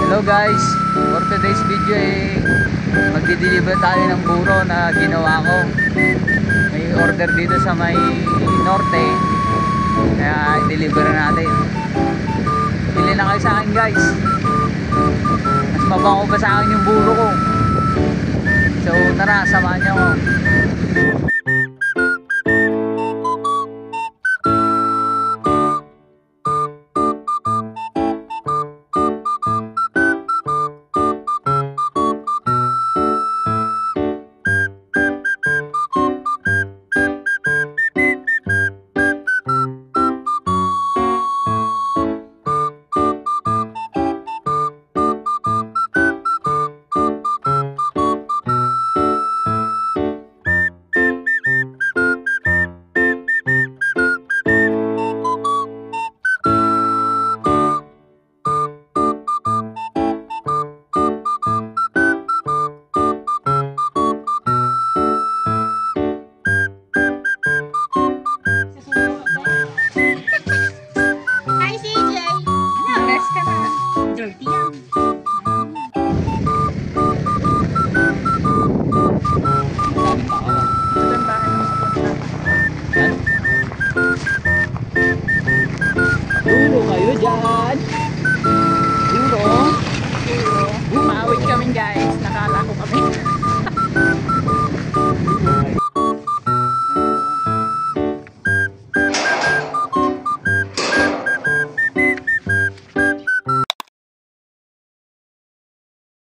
Hello guys, for today's video magdi-deliver tayo ng buro na ginawa ko. May order dito sa may norte, kaya i-deliver na natin. Pili na kayo sa akin guys. Mas mabango pa sa akin yung buro ko. So tara, samahan niyo ako.